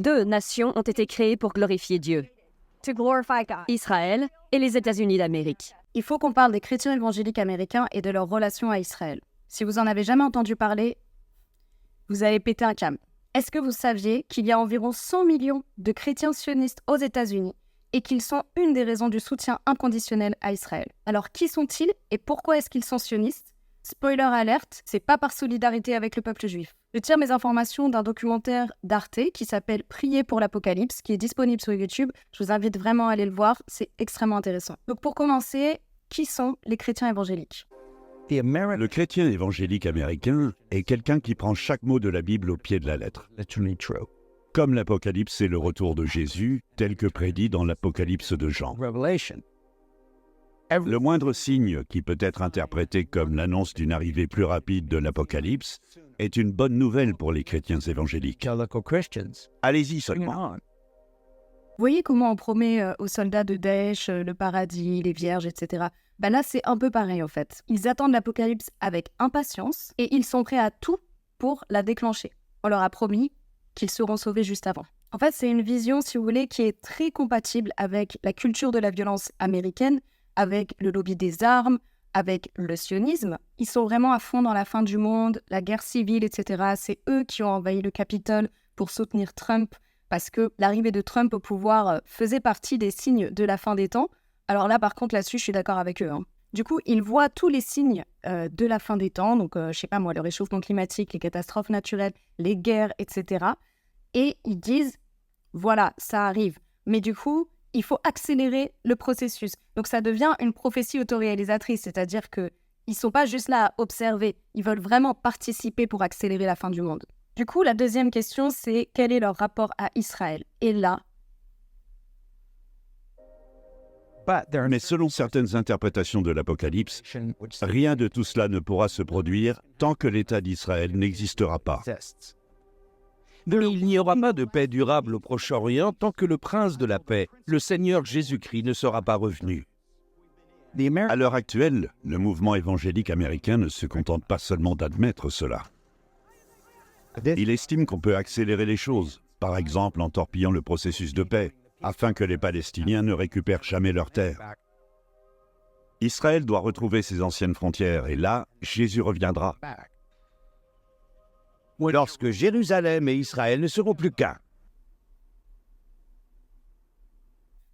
Deux nations ont été créées pour glorifier Dieu, to glorify God. Israël et les États-Unis d'Amérique. Il faut qu'on parle des chrétiens évangéliques américains et de leur relation à Israël. Si vous en avez jamais entendu parler, vous avez pété un câble. Est-ce que vous saviez qu'il y a environ 100 millions de chrétiens sionistes aux États-Unis et qu'ils sont une des raisons du soutien inconditionnel à Israël? Alors, qui sont-ils et pourquoi est-ce qu'ils sont sionistes? Spoiler alerte, c'est pas par solidarité avec le peuple juif. Je tire mes informations d'un documentaire d'Arte qui s'appelle Prier pour l'Apocalypse, qui est disponible sur YouTube. Je vous invite vraiment à aller le voir, c'est extrêmement intéressant. Donc pour commencer, qui sont les chrétiens évangéliques? Le chrétien évangélique américain est quelqu'un qui prend chaque mot de la Bible au pied de la lettre. Comme l'Apocalypse est le retour de Jésus, tel que prédit dans l'Apocalypse de Jean. Le moindre signe qui peut être interprété comme l'annonce d'une arrivée plus rapide de l'Apocalypse est une bonne nouvelle pour les chrétiens évangéliques. Allez-y seulement. Vous voyez comment on promet aux soldats de Daesh le paradis, les vierges, etc. Ben là, c'est un peu pareil en fait. Ils attendent l'Apocalypse avec impatience et ils sont prêts à tout pour la déclencher. On leur a promis qu'ils seront sauvés juste avant. En fait, c'est une vision, si vous voulez, qui est très compatible avec la culture de la violence américaine, avec le lobby des armes, avec le sionisme. Ils sont vraiment à fond dans la fin du monde, la guerre civile, etc. C'est eux qui ont envahi le Capitole pour soutenir Trump, parce que l'arrivée de Trump au pouvoir faisait partie des signes de la fin des temps. Alors là, par contre, là-dessus, je suis d'accord avec eux. Du coup, ils voient tous les signes de la fin des temps, donc je sais pas moi, le réchauffement climatique, les catastrophes naturelles, les guerres, etc. Et ils disent, voilà, ça arrive. Mais du coup, il faut accélérer le processus. Donc ça devient une prophétie autoréalisatrice, c'est-à-dire qu'ils ne sont pas juste là à observer, ils veulent vraiment participer pour accélérer la fin du monde. Du coup, la deuxième question, c'est quel est leur rapport à Israël? Et là, Mais selon certaines interprétations de l'Apocalypse, rien de tout cela ne pourra se produire tant que l'État d'Israël n'existera pas. Il n'y aura pas de paix durable au Proche-Orient tant que le prince de la paix, le Seigneur Jésus-Christ, ne sera pas revenu. À l'heure actuelle, le mouvement évangélique américain ne se contente pas seulement d'admettre cela. Il estime qu'on peut accélérer les choses, par exemple en torpillant le processus de paix, afin que les Palestiniens ne récupèrent jamais leurs terres. Israël doit retrouver ses anciennes frontières, et là, Jésus reviendra. Lorsque Jérusalem et Israël ne seront plus qu'un.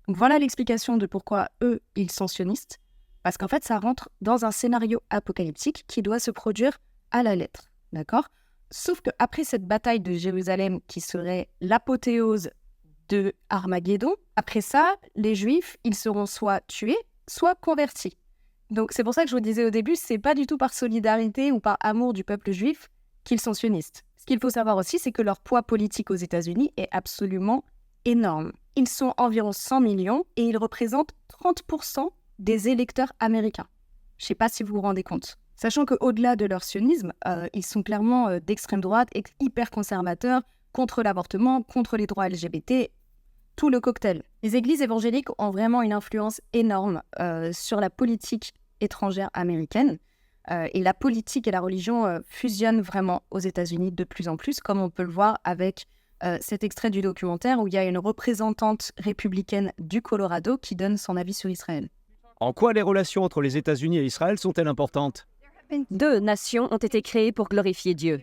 donc voilà l'explication de pourquoi eux, ils sont sionistes. Parce qu'en fait, ça rentre dans un scénario apocalyptique qui doit se produire à la lettre. D'accord? Sauf qu'après cette bataille de Jérusalem qui serait l'apothéose de Armageddon, après ça, les Juifs, ils seront soit tués, soit convertis. Donc c'est pour ça que je vous disais au début, c'est pas du tout par solidarité ou par amour du peuple juif qu'ils sont sionistes. Ce qu'il faut savoir aussi, c'est que leur poids politique aux États-Unis est absolument énorme. Ils sont environ 100 millions et ils représentent 30% des électeurs américains. Je ne sais pas si vous vous rendez compte. Sachant qu'au-delà de leur sionisme, ils sont clairement d'extrême droite, hyper conservateurs, contre l'avortement, contre les droits LGBT, tout le cocktail. Les églises évangéliques ont vraiment une influence énorme sur la politique étrangère américaine. Et la politique et la religion fusionnent vraiment aux États-Unis de plus en plus, comme on peut le voir avec cet extrait du documentaire où il y a une représentante républicaine du Colorado qui donne son avis sur Israël. En quoi les relations entre les États-Unis et Israël sont-elles importantes? Deux nations ont été créées pour glorifier Dieu,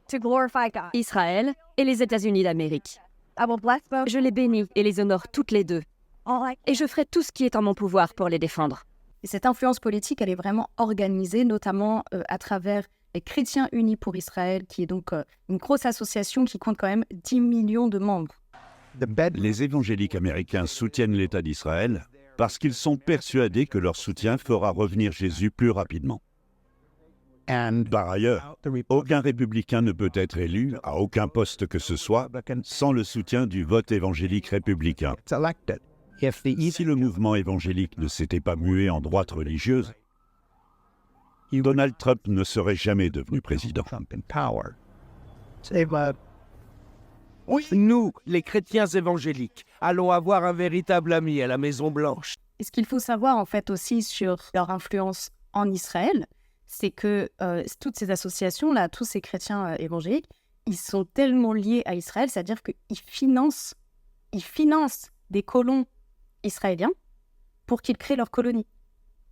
To glorify God. Israël et les États-Unis d'Amérique. I will bless both. Je les bénis et les honore toutes les deux, All I et je ferai tout ce qui est en mon pouvoir pour les défendre. Et cette influence politique, elle est vraiment organisée, notamment à travers les Chrétiens Unis pour Israël, qui est donc une grosse association qui compte quand même 10 millions de membres. Les évangéliques américains soutiennent l'État d'Israël parce qu'ils sont persuadés que leur soutien fera revenir Jésus plus rapidement. Par ailleurs, aucun républicain ne peut être élu à aucun poste que ce soit sans le soutien du vote évangélique républicain. Si le mouvement évangélique ne s'était pas mué en droite religieuse, Donald Trump ne serait jamais devenu président. Nous, les chrétiens évangéliques, allons avoir un véritable ami à la Maison-Blanche. Et ce qu'il faut savoir en fait aussi sur leur influence en Israël, c'est que toutes ces associations-là, tous ces chrétiens évangéliques, ils sont tellement liés à Israël, c'est-à-dire qu'ils financent des colons israéliens pour qu'ils créent leur colonie,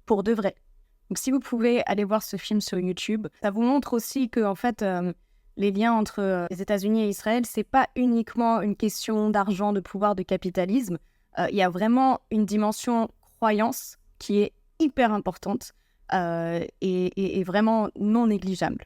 pour de vrai. Donc si vous pouvez aller voir ce film sur YouTube, ça vous montre aussi que en fait, les liens entre les États-Unis et Israël, c'est pas uniquement une question d'argent, de pouvoir, de capitalisme. Il y a vraiment une dimension croyance qui est hyper importante et vraiment non négligeable.